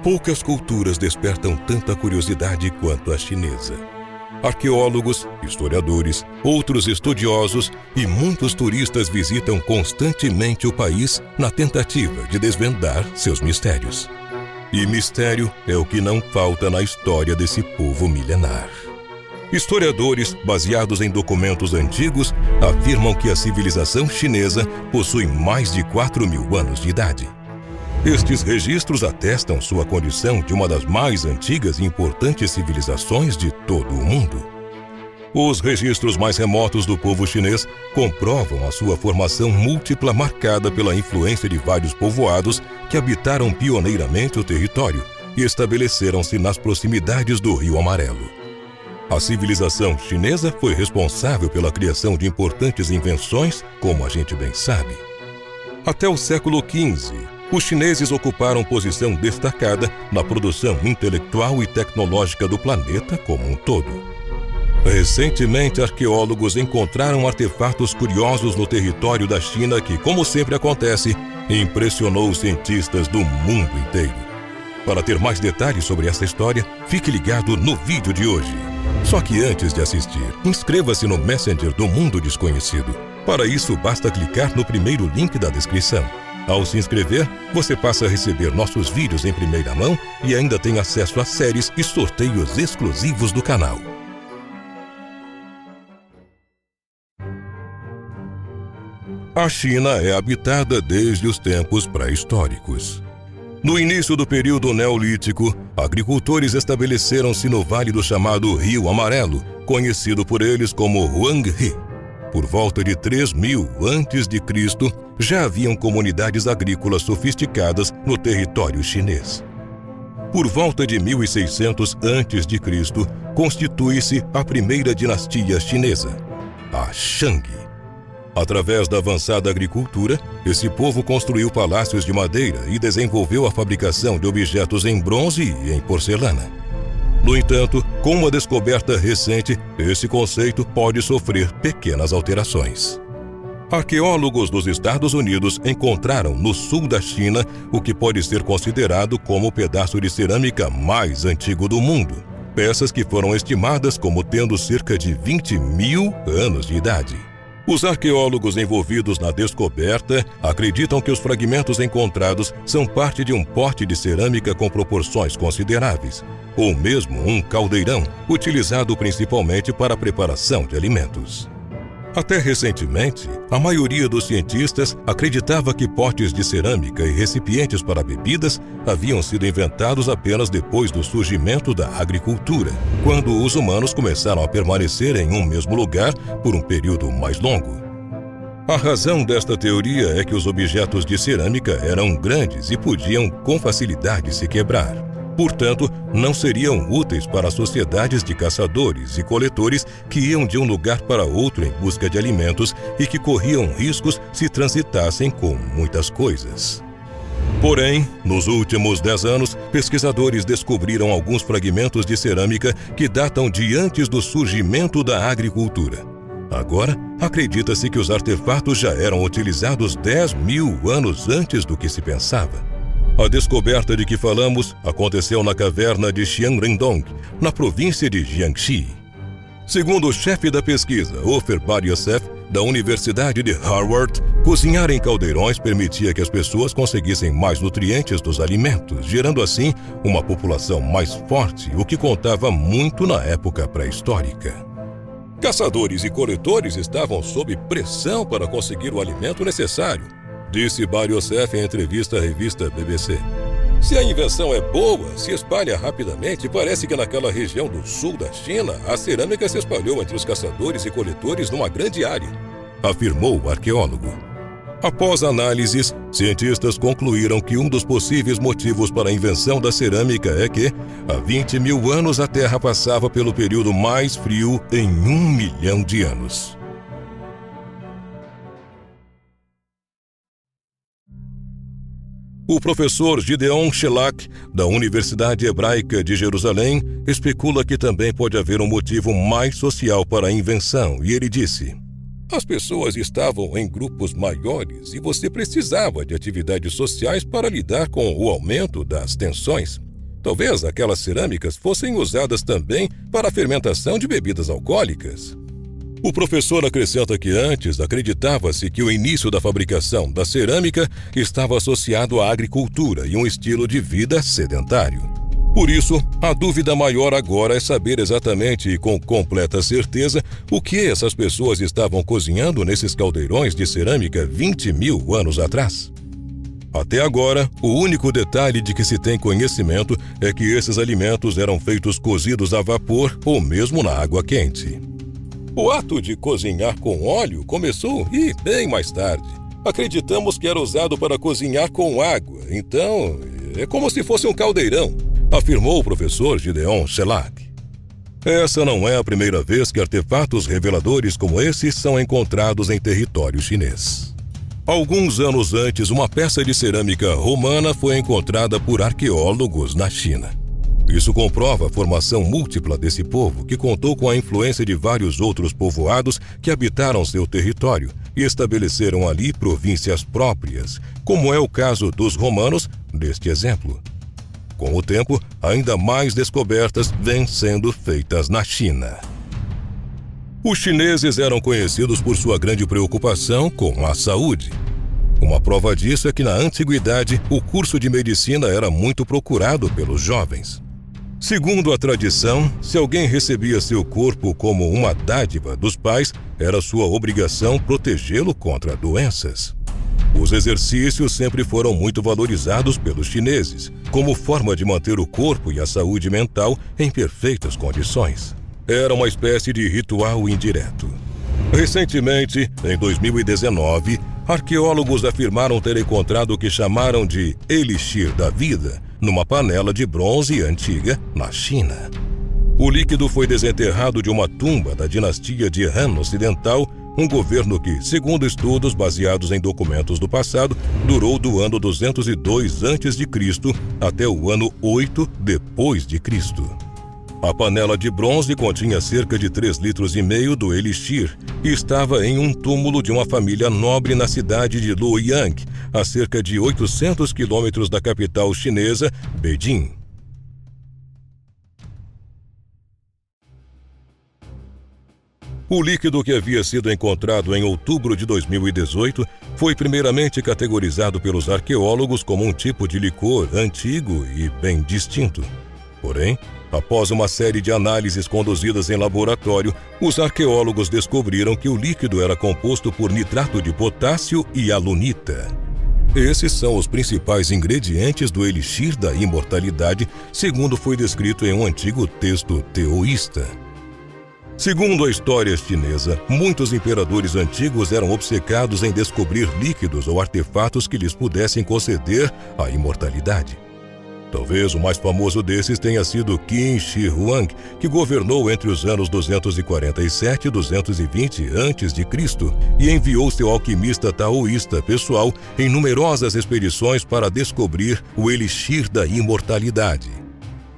Poucas culturas despertam tanta curiosidade quanto a chinesa. Arqueólogos, historiadores, outros estudiosos e muitos turistas visitam constantemente o país na tentativa de desvendar seus mistérios. E mistério é o que não falta na história desse povo milenar. Historiadores, baseados em documentos antigos, afirmam que a civilização chinesa possui mais de 4.000 anos de idade. Estes registros atestam sua condição de uma das mais antigas e importantes civilizações de todo o mundo. Os registros mais remotos do povo chinês comprovam a sua formação múltipla marcada pela influência de vários povoados que habitaram pioneiramente o território e estabeleceram-se nas proximidades do Rio Amarelo. A civilização chinesa foi responsável pela criação de importantes invenções, como a gente bem sabe. Até o século XV, os chineses ocuparam posição destacada na produção intelectual e tecnológica do planeta como um todo. Recentemente, arqueólogos encontraram artefatos curiosos no território da China que, como sempre acontece, impressionou os cientistas do mundo inteiro. Para ter mais detalhes sobre essa história, fique ligado no vídeo de hoje. Só que antes de assistir, inscreva-se no Messenger do Mundo Desconhecido. Para isso, basta clicar no primeiro link da descrição. Ao se inscrever, você passa a receber nossos vídeos em primeira mão e ainda tem acesso a séries e sorteios exclusivos do canal. A China é habitada desde os tempos pré-históricos. No início do período neolítico, agricultores estabeleceram-se no vale do chamado Rio Amarelo, conhecido por eles como Huanghe. Por volta de 3000 a.C., já haviam comunidades agrícolas sofisticadas no território chinês. Por volta de 1600 a.C., constitui-se a primeira dinastia chinesa, a Shang. Através da avançada agricultura, esse povo construiu palácios de madeira e desenvolveu a fabricação de objetos em bronze e em porcelana. No entanto, com uma descoberta recente, esse conceito pode sofrer pequenas alterações. Arqueólogos dos Estados Unidos encontraram no sul da China o que pode ser considerado como o pedaço de cerâmica mais antigo do mundo. Peças que foram estimadas como tendo cerca de 20.000 anos de idade. Os arqueólogos envolvidos na descoberta acreditam que os fragmentos encontrados são parte de um pote de cerâmica com proporções consideráveis, ou mesmo um caldeirão, utilizado principalmente para a preparação de alimentos. Até recentemente, a maioria dos cientistas acreditava que potes de cerâmica e recipientes para bebidas haviam sido inventados apenas depois do surgimento da agricultura, quando os humanos começaram a permanecer em um mesmo lugar por um período mais longo. A razão desta teoria é que os objetos de cerâmica eram grandes e podiam com facilidade se quebrar. Portanto, não seriam úteis para sociedades de caçadores e coletores que iam de um lugar para outro em busca de alimentos e que corriam riscos se transitassem com muitas coisas. Porém, nos últimos 10 anos, pesquisadores descobriram alguns fragmentos de cerâmica que datam de antes do surgimento da agricultura. Agora, acredita-se que os artefatos já eram utilizados 10.000 anos antes do que se pensava. A descoberta de que falamos aconteceu na caverna de Xianrendong, na província de Jiangxi. Segundo o chefe da pesquisa, Ofer Bar-Yosef, da Universidade de Harvard, cozinhar em caldeirões permitia que as pessoas conseguissem mais nutrientes dos alimentos, gerando assim uma população mais forte, o que contava muito na época pré-histórica. Caçadores e coletores estavam sob pressão para conseguir o alimento necessário, disse Bar-Yosef em entrevista à revista BBC. Se a invenção é boa, se espalha rapidamente e parece que naquela região do sul da China, a cerâmica se espalhou entre os caçadores e coletores numa grande área, afirmou o arqueólogo. Após análises, cientistas concluíram que um dos possíveis motivos para a invenção da cerâmica é que, há 20.000 anos, a Terra passava pelo período mais frio em 1 milhão de anos. O professor Gideon Shellac, da Universidade Hebraica de Jerusalém, especula que também pode haver um motivo mais social para a invenção, e ele disse: as pessoas estavam em grupos maiores e você precisava de atividades sociais para lidar com o aumento das tensões. Talvez aquelas cerâmicas fossem usadas também para a fermentação de bebidas alcoólicas. O professor acrescenta que antes acreditava-se que o início da fabricação da cerâmica estava associado à agricultura e um estilo de vida sedentário. Por isso, a dúvida maior agora é saber exatamente e com completa certeza o que essas pessoas estavam cozinhando nesses caldeirões de cerâmica 20 mil anos atrás. Até agora, o único detalhe de que se tem conhecimento é que esses alimentos eram feitos cozidos a vapor ou mesmo na água quente. O ato de cozinhar com óleo começou bem mais tarde. Acreditamos que era usado para cozinhar com água, então é como se fosse um caldeirão, afirmou o professor Gideon Shelag. Essa não é a primeira vez que artefatos reveladores como esses são encontrados em território chinês. Alguns anos antes, uma peça de cerâmica romana foi encontrada por arqueólogos na China. Isso comprova a formação múltipla desse povo, que contou com a influência de vários outros povoados que habitaram seu território e estabeleceram ali províncias próprias, como é o caso dos romanos neste exemplo. Com o tempo, ainda mais descobertas vêm sendo feitas na China. Os chineses eram conhecidos por sua grande preocupação com a saúde. Uma prova disso é que na antiguidade, o curso de medicina era muito procurado pelos jovens. Segundo a tradição, se alguém recebia seu corpo como uma dádiva dos pais, era sua obrigação protegê-lo contra doenças. Os exercícios sempre foram muito valorizados pelos chineses, como forma de manter o corpo e a saúde mental em perfeitas condições. Era uma espécie de ritual indireto. Recentemente, em 2019, arqueólogos afirmaram ter encontrado o que chamaram de elixir da vida numa panela de bronze antiga na China. O líquido foi desenterrado de uma tumba da dinastia de Han Ocidental, um governo que, segundo estudos baseados em documentos do passado, durou do ano 202 a.C. até o ano 8 depois de Cristo. A panela de bronze continha cerca de 3,5 litros do elixir e estava em um túmulo de uma família nobre na cidade de Luoyang, a cerca de 800 quilômetros da capital chinesa, Beijing. O líquido que havia sido encontrado em outubro de 2018 foi primeiramente categorizado pelos arqueólogos como um tipo de licor antigo e bem distinto. Porém, após uma série de análises conduzidas em laboratório, os arqueólogos descobriram que o líquido era composto por nitrato de potássio e alunita. Esses são os principais ingredientes do elixir da imortalidade, segundo foi descrito em um antigo texto taoísta. Segundo a história chinesa, muitos imperadores antigos eram obcecados em descobrir líquidos ou artefatos que lhes pudessem conceder a imortalidade. Talvez o mais famoso desses tenha sido Qin Shi Huang, que governou entre os anos 247 e 220 a.C. e enviou seu alquimista taoísta pessoal em numerosas expedições para descobrir o elixir da imortalidade.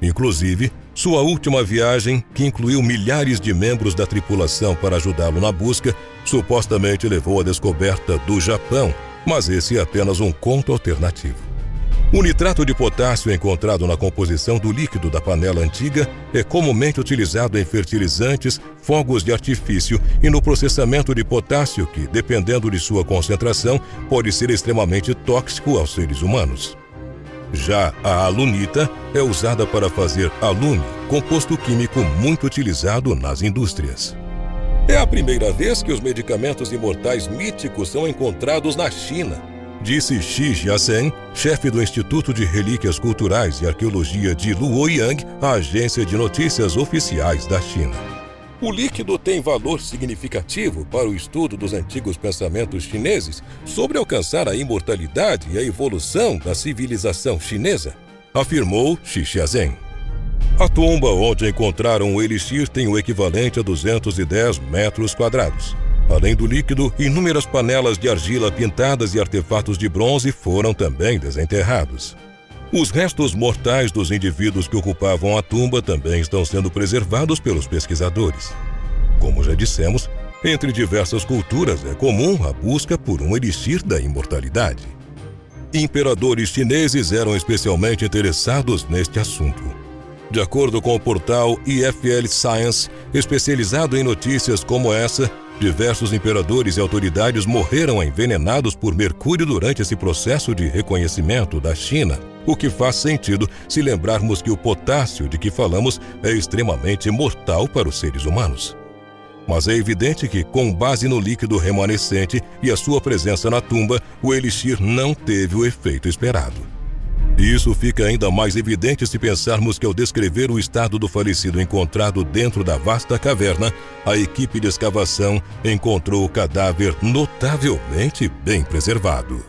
Inclusive, sua última viagem, que incluiu milhares de membros da tripulação para ajudá-lo na busca, supostamente levou à descoberta do Japão, mas esse é apenas um conto alternativo. O nitrato de potássio encontrado na composição do líquido da panela antiga é comumente utilizado em fertilizantes, fogos de artifício e no processamento de potássio que, dependendo de sua concentração, pode ser extremamente tóxico aos seres humanos. Já a alunita é usada para fazer alume, composto químico muito utilizado nas indústrias. É a primeira vez que os medicamentos imortais míticos são encontrados na China, disse Xi Jiazhen, chefe do Instituto de Relíquias Culturais e Arqueologia de Luoyang, a agência de notícias oficiais da China. O líquido tem valor significativo para o estudo dos antigos pensamentos chineses sobre alcançar a imortalidade e a evolução da civilização chinesa, afirmou Xi Jiazhen. A tumba onde encontraram o elixir tem o equivalente a 210 metros quadrados. Além do líquido, inúmeras panelas de argila pintadas e artefatos de bronze foram também desenterrados. Os restos mortais dos indivíduos que ocupavam a tumba também estão sendo preservados pelos pesquisadores. Como já dissemos, entre diversas culturas é comum a busca por um elixir da imortalidade. imperadores chineses eram especialmente interessados neste assunto. De acordo com o portal IFL Science, especializado em notícias como essa, diversos imperadores e autoridades morreram envenenados por mercúrio durante esse processo de reconhecimento da China, o que faz sentido se lembrarmos que o potássio de que falamos é extremamente mortal para os seres humanos. Mas é evidente que, com base no líquido remanescente e a sua presença na tumba, o elixir não teve o efeito esperado. E isso fica ainda mais evidente se pensarmos que, ao descrever o estado do falecido encontrado dentro da vasta caverna, a equipe de escavação encontrou o cadáver notavelmente bem preservado.